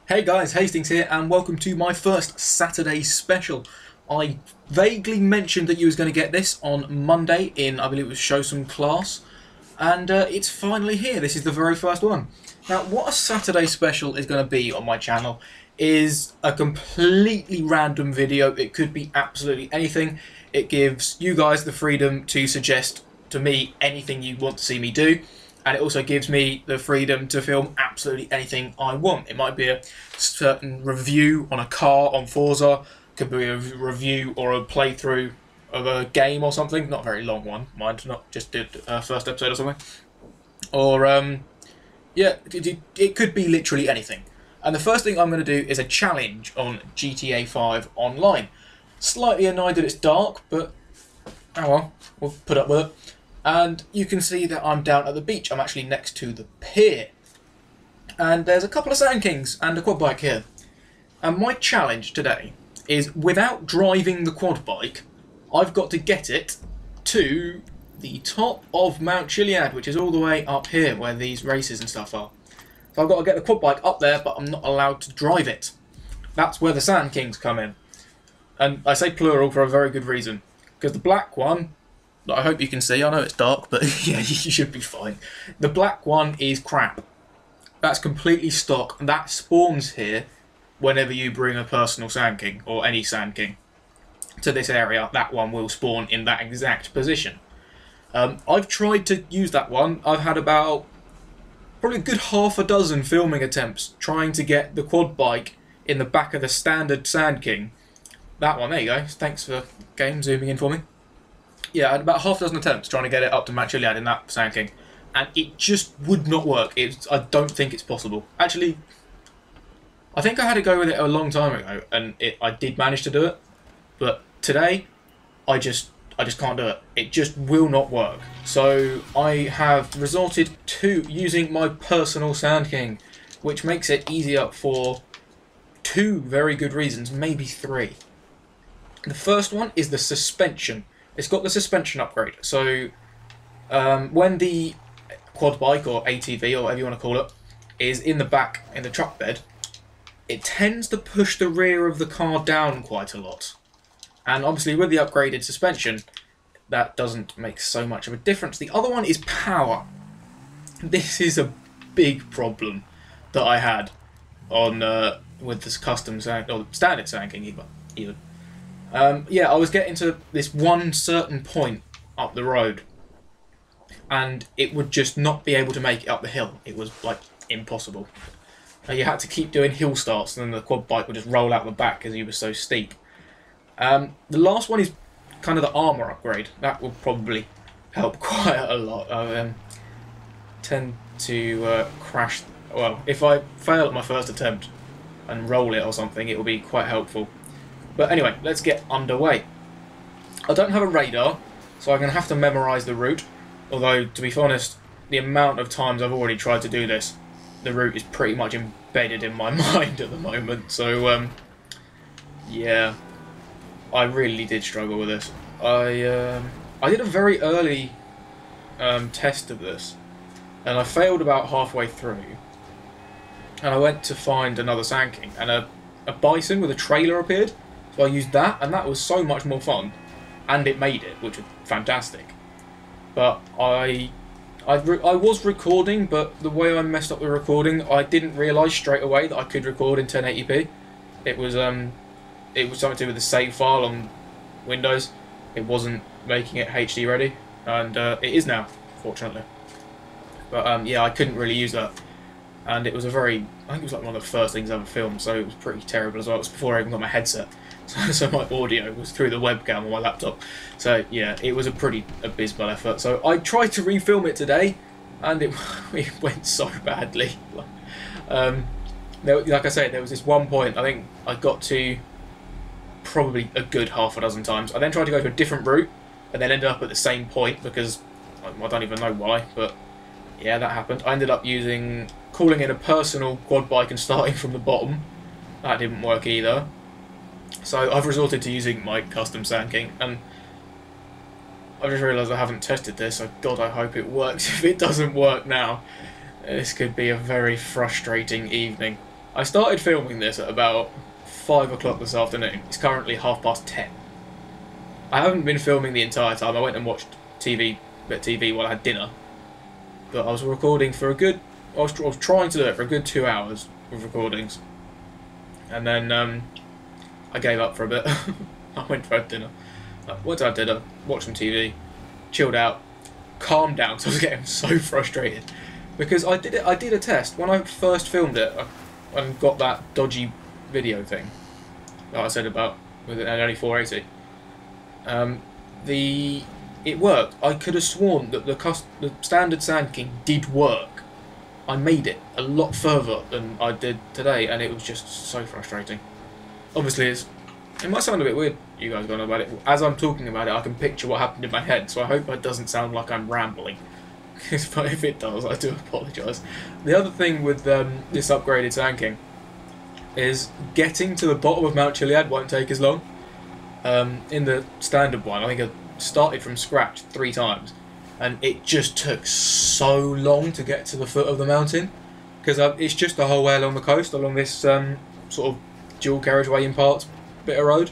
Hey guys, Hastings here, and welcome to my first Saturday special. I vaguely mentioned that you was going to get this on Monday in, I believe it was Show Some Class, and it's finally here. This is the very first one. Now, what a Saturday special is going to be on my channel is a completely random video. It could be absolutely anything. It gives you guys the freedom to suggest to me anything you want to see me do. And it also gives me the freedom to film absolutely anything I want. It might be a certain review on a car on Forza, could be a review or a playthrough of a game or something. Not a very long one, mind, not just did first episode or something. Or, yeah, it could be literally anything. And the first thing I'm going to do is a challenge on GTA 5 Online. Slightly annoyed that it's dark, but oh well, we'll put up with it. And you can see that I'm down at the beach. I'm actually next to the pier. And there's a couple of Sand Kings and a quad bike here. And my challenge today is, without driving the quad bike, I've got to get it to the top of Mount Chiliad, which is all the way up here where these races and stuff are. So I've got to get the quad bike up there, but I'm not allowed to drive it. That's where the Sand Kings come in. And I say plural for a very good reason. Because the black one, I hope you can see, I know it's dark, but yeah, you should be fine. The black one is crap. That's completely stock, and that spawns here whenever you bring a personal Sand King, or any Sand King, to this area. That one will spawn in that exact position. I've tried to use that one. I've had about probably a good half a dozen filming attempts trying to get the quad bike in the back of the standard Sand King. That one, there you go. Thanks for game zooming in for me. Yeah, I had about half a dozen attempts trying to get it up to Mount Chiliad in that Sand King, and it just would not work. I don't think it's possible. Actually, I think I had to go with it a long time ago, and I did manage to do it, but today, I just can't do it. It just will not work. So I have resorted to using my personal Sand King, which makes it easier for two very good reasons, maybe three. The first one is the suspension. It's got the suspension upgrade, so when the quad bike, or ATV, or whatever you want to call it, is in the back, in the truck bed, it tends to push the rear of the car down quite a lot. And obviously with the upgraded suspension, that doesn't make so much of a difference. The other one is power. This is a big problem that I had on with this custom Sand, or standard Sand King even. Yeah, I was getting to this one certain point up the road, and it would just not be able to make it up the hill. It was like impossible. You had to keep doing hill starts, and then the quad bike would just roll out the back because he was so steep. The last one is kind of the armour upgrade. That will probably help quite a lot. I tend to crash. Well, if I fail at my first attempt and roll it or something, it will be quite helpful. But anyway, let's get underway. I don't have a radar, so I'm going to have to memorise the route. Although, to be honest, the amount of times I've already tried to do this, the route is pretty much embedded in my mind at the moment. So, yeah, I really did struggle with this. I did a very early test of this, and I failed about halfway through. And I went to find another Sand King, and a bison with a trailer appeared. So I used that, and that was so much more fun, and it made it, which was fantastic. But I was recording, but the way I messed up the recording, I didn't realise straight away that I could record in 1080p. It was something to do with the save file on Windows. It wasn't making it HD ready, and it is now, fortunately. But yeah, I couldn't really use that. And it was I think it was like one of the first things I ever filmed, so it was pretty terrible as well. It was before I even got my headset. So my audio was through the webcam on my laptop. So yeah, it was a pretty abysmal effort. So I tried to refilm it today, and it went so badly. Like I said, there was this one point, I think I got to probably a good half a dozen times. I then tried to go to a different route, and then ended up at the same point, because I don't even know why, but yeah, that happened. I ended up calling in a personal quad bike and starting from the bottom. That didn't work either. So I've resorted to using my custom Sand King, and I've just realised I haven't tested this, so God, I hope it works. If it doesn't work now, this could be a very frustrating evening. I started filming this at about 5 o'clock this afternoon. It's currently 10:30. I haven't been filming the entire time. I went and watched bit of TV while I had dinner. But I was recording for a good... I was trying to do it for a good 2 hours of recordings. And then I gave up for a bit. I went to have dinner. Went to have dinner, watched some TV, chilled out, calmed down because I was getting so frustrated. Because I did a test. When I first filmed it and got that dodgy video thing that I said about with an only 480. It worked. I could have sworn that the standard Sand King did work. I made it a lot further than I did today, and it was just so frustrating. Obviously, it might sound a bit weird, you guys going on about it. As I'm talking about it, I can picture what happened in my head, so I hope that doesn't sound like I'm rambling. But if it does, I do apologise. The other thing with this upgraded Sand King is getting to the bottom of Mount Chiliad won't take as long. In the standard one, I think I started from scratch 3 times, and it just took so long to get to the foot of the mountain, because it's just the whole way along the coast, along this sort of dual carriageway in parts bit of road,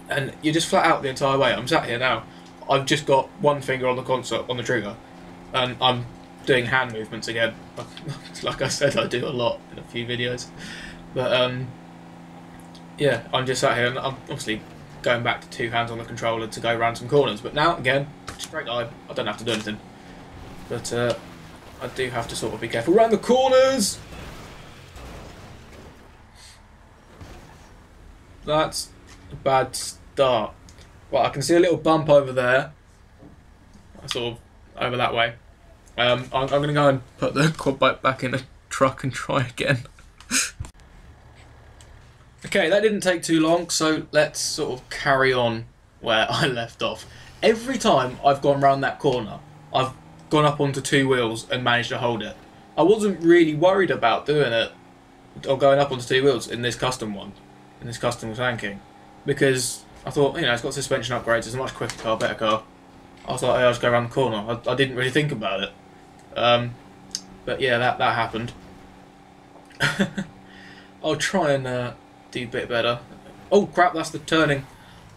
and you're just flat out the entire way. I'm sat here now, I've just got one finger on the console, on the trigger, and I'm doing hand movements again. Like I said, I do a lot in a few videos, but yeah, I'm just sat here, and I'm obviously going back to 2 hands on the controller to go around some corners, but now, again, straight line, I don't have to do anything. But I do have to sort of be careful around the corners! That's a bad start. Well, I can see a little bump over there. Sort of over that way. I'm going to go and put the quad bike back in the truck and try again. Okay, that didn't take too long, so let's sort of carry on where I left off. Every time I've gone round that corner, I've gone up onto 2 wheels and managed to hold it. I wasn't really worried about doing it, or going up onto 2 wheels in this custom one, in this custom Sand King, because I thought, you know, it's got suspension upgrades, it's a much quicker car, better car. I was like, hey, I'll just go around the corner. I didn't really think about it. But yeah, that happened. I'll try and do a bit better. Oh crap, that's the turning.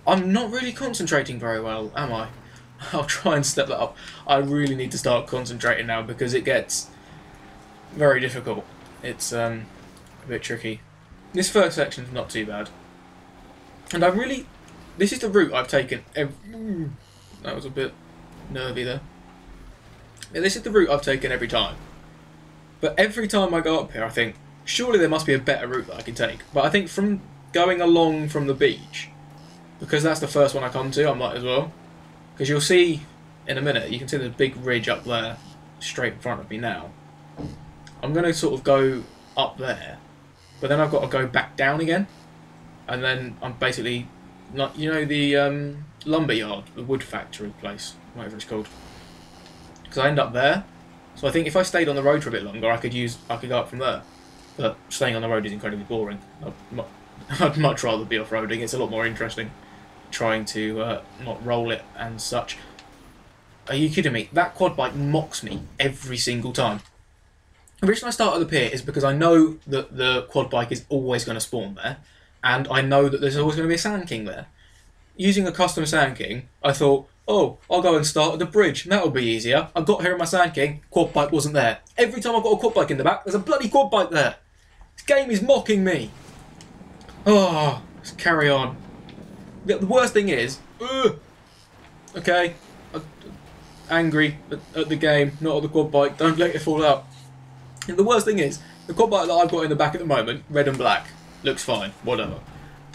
I'm not really concentrating very well, am I? I'll try and step that up. I really need to start concentrating now because it gets very difficult. It's a bit tricky. This first section's not too bad. And this is the route I've taken that was a bit nervy there. Yeah, this is the route I've taken every time. But every time I go up here I think, surely there must be a better route that I can take. But I think from going along from the beach, because that's the first one I come to, I might as well. Because you'll see in a minute, you can see the big ridge up there, straight in front of me now. I'm going to sort of go up there, but then I've got to go back down again. And then I'm basically, not, you know, the lumber yard, the wood factory place, whatever it's called. Because I end up there. So I think if I stayed on the road for a bit longer, I could go up from there. But staying on the road is incredibly boring. I'd much rather be off-roading. It's a lot more interesting trying to not roll it and such. Are you kidding me? That quad bike mocks me every single time. The reason I start at the pier is because I know that the quad bike is always going to spawn there, and I know that there's always going to be a Sand King there. Using a custom Sand King, I thought, oh, I'll go and start at the bridge, and that'll be easier. I got here in my Sand King, quad bike wasn't there. Every time I've got a quad bike in the back, there's a bloody quad bike there. This game is mocking me. Oh, let's carry on. The worst thing is, okay, angry at the game, not at the quad bike, don't let it fall out. And the worst thing is, the quad bike that I've got in the back at the moment, red and black, looks fine, whatever.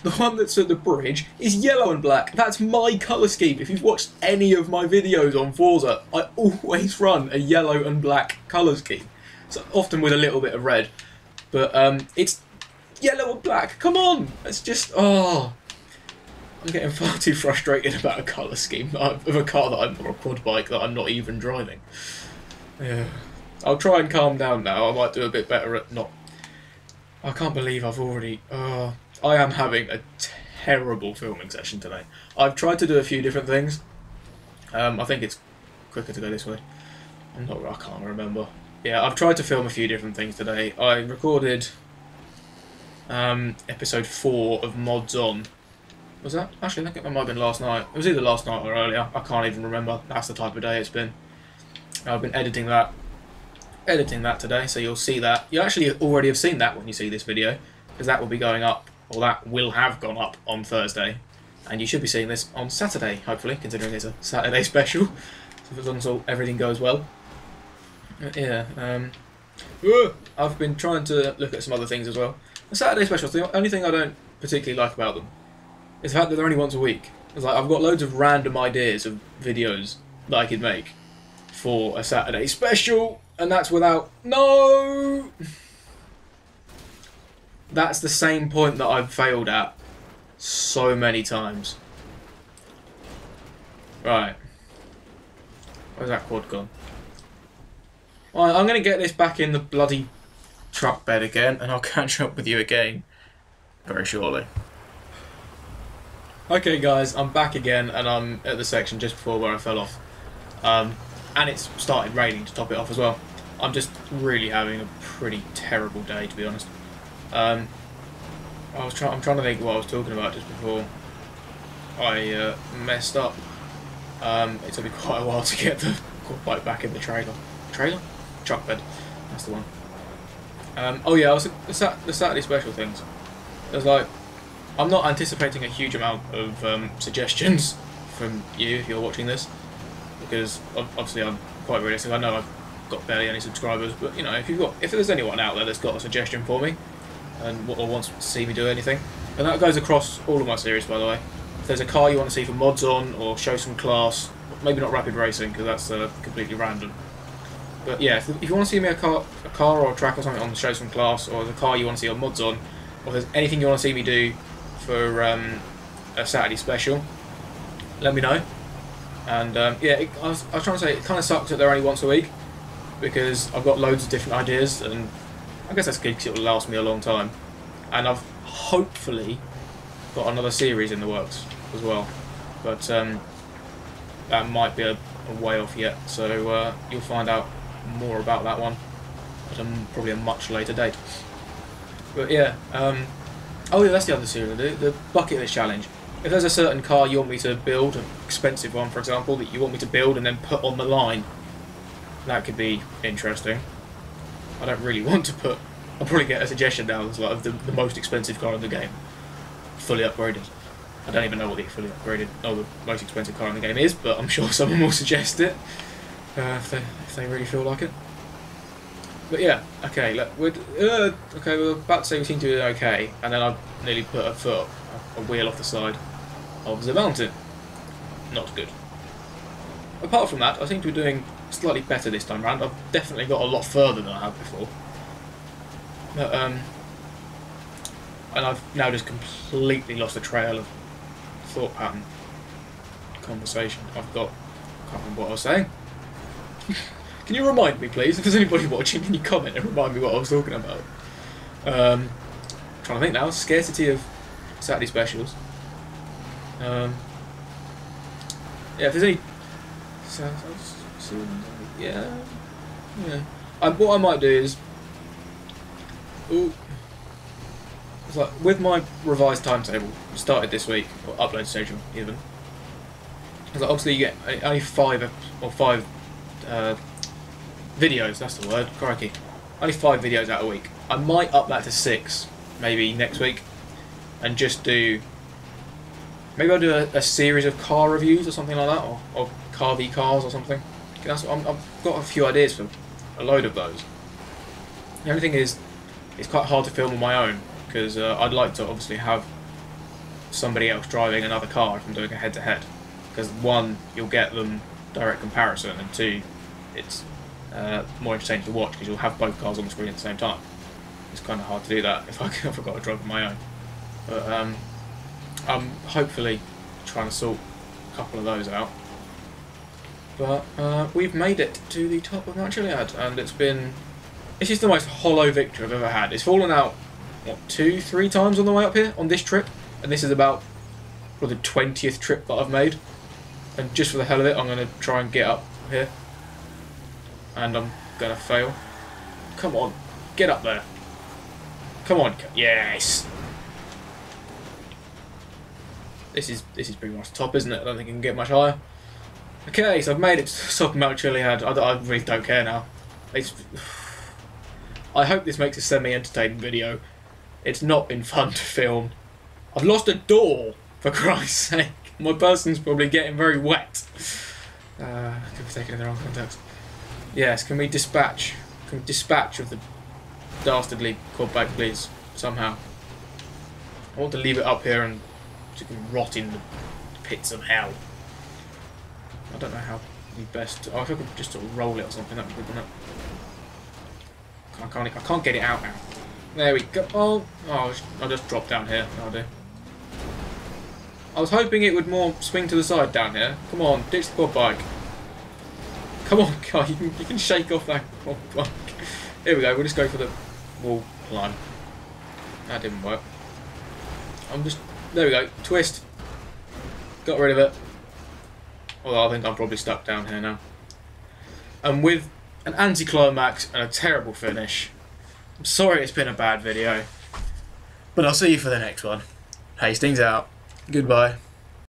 The one that's at the bridge is yellow and black. That's my colour scheme. If you've watched any of my videos on Forza, I always run a yellow and black colour scheme. So often with a little bit of red. But it's yellow and black. Come on! It's just, oh. I'm getting far too frustrated about a colour scheme of a car that or a quad bike that I'm not even driving. Yeah. I'll try and calm down now. I might do a bit better at not... I can't believe I've already... I am having a terrible filming session today. I've tried to do a few different things. I think it's quicker to go this way. I can't remember. Yeah, I've tried to film a few different things today. I recorded episode 4 of Mods On. Was that? Actually, I think it might have been last night. It was either last night or earlier. I can't even remember. That's the type of day it's been. I've been editing that today, so you'll see that. You actually already have seen that when you see this video, because that will be going up, or that will have gone up on Thursday, and you should be seeing this on Saturday, hopefully, considering it's a Saturday special, so as long as everything goes well. Yeah, I've been trying to look at some other things as well. The Saturday specials, the only thing I don't particularly like about them is the fact that they're only once a week. It's like I've got loads of random ideas of videos that I could make for a Saturday special, and that's without... No! That's the same point that I've failed at so many times. Right. Where's that quad gone? Right, I'm going to get this back in the bloody truck bed again, and I'll catch up with you again very shortly. Okay guys, I'm back again, and I'm at the section just before where I fell off. And it's started raining to top it off as well. I'm just really having a pretty terrible day, to be honest. I'm trying to think what I was talking about just before I messed up. It took me quite a while to get the quad bike back in the trailer. Trailer? Truck bed. That's the one. Oh yeah, the Saturday special things. There's like, I'm not anticipating a huge amount of suggestions from you if you're watching this, because obviously I'm quite realistic. I know I've got barely any subscribers, but you know, if there's anyone out there that's got a suggestion for me and or wants to see me do anything, and that goes across all of my series, by the way. If there's a car you want to see for mods on, or show some class, maybe not rapid racing because that's completely random. But yeah, if you want to see me a car or a track or something on show some class, or there's a car you want to see on mods on, or if there's anything you want to see me do for a Saturday special, let me know. And yeah, I was trying to say, it kind of sucks that they're only once a week, because I've got loads of different ideas, and I guess that's good because it'll last me a long time. And I've hopefully got another series in the works as well, but that might be a way off yet, so you'll find out more about that one at probably a much later date. But yeah, oh yeah, that's the other series I do, the bucket list challenge. If there's a certain car you want me to build, an expensive one for example, that you want me to build and then put on the line, that could be interesting. I don't really want to put... I'll probably get a suggestion now that's like of the most expensive car in the game, fully upgraded. I don't even know what the fully upgraded, or the most expensive car in the game is, but I'm sure someone will suggest it if they really feel like it. But yeah, okay, look, we're about to say we seem to be doing okay, and then I nearly put a wheel off the side of the mountain. Not good. Apart from that, I seem to be doing slightly better this time round. I've definitely got a lot further than I have before. But, and I've now just completely lost the trail of thought pattern conversation. I can't remember what I was saying. Can you remind me, please? If there's anybody watching, can you comment and remind me what I was talking about? Trying to think now. Scarcity of Saturday specials. Yeah, if there's any... Yeah. What I might do is... Ooh. It's like, with my revised timetable, started this week, or upload schedule even. It's like, obviously you get only five videos, that's the word, crikey. Only 5 videos out a week. I might up that to 6, maybe next week, and just do... Maybe I'll do a series of car reviews or something like that, or car v cars or something. I've got a few ideas for a load of those. The only thing is, it's quite hard to film on my own, because I'd like to obviously have somebody else driving another car if I'm doing a head-to-head. Because 1, you'll get them direct comparison, and 2, it's more entertaining to watch because you'll have both cars on the screen at the same time. It's kind of hard to do that if I've got to drive on my own. But I'm hopefully trying to sort a couple of those out. But we've made it to the top of Mount Chiliad, and it's just the most hollow victory I've ever had. It's fallen out, what, 2-3 times on the way up here on this trip, and this is about the 20th trip that I've made. And just for the hell of it, I'm going to try and get up here. And I'm going to fail. Come on, get up there. Come on. Yes. This is pretty much the top, isn't it? I don't think it can get much higher. Okay, so I've made it to the top of Mount Chiliad. I really don't care now. I hope this makes a semi-entertaining video. It's not been fun to film. I've lost a door, for Christ's sake. My person's probably getting very wet. Could be taken in the wrong context. Yes, can we dispatch of the dastardly quad bike, please, somehow? I want to leave it up here and it can rot in the pits of hell. I don't know how the best. Oh, if I could just sort of roll it or something, that'd be good, wouldn't it? I can't get it out now. There we go. Oh, I'll just drop down here. That'll do. I was hoping it would more swing to the side down here. Come on, ditch the quad bike. Come on, guy, you can shake off that quad bike. Here we go. We'll just go for the wall climb. That didn't work. There we go. Twist. Got rid of it. Although I think I'm probably stuck down here now. And with an anticlimax and a terrible finish. I'm sorry it's been a bad video. But I'll see you for the next one. Hastings out. Goodbye.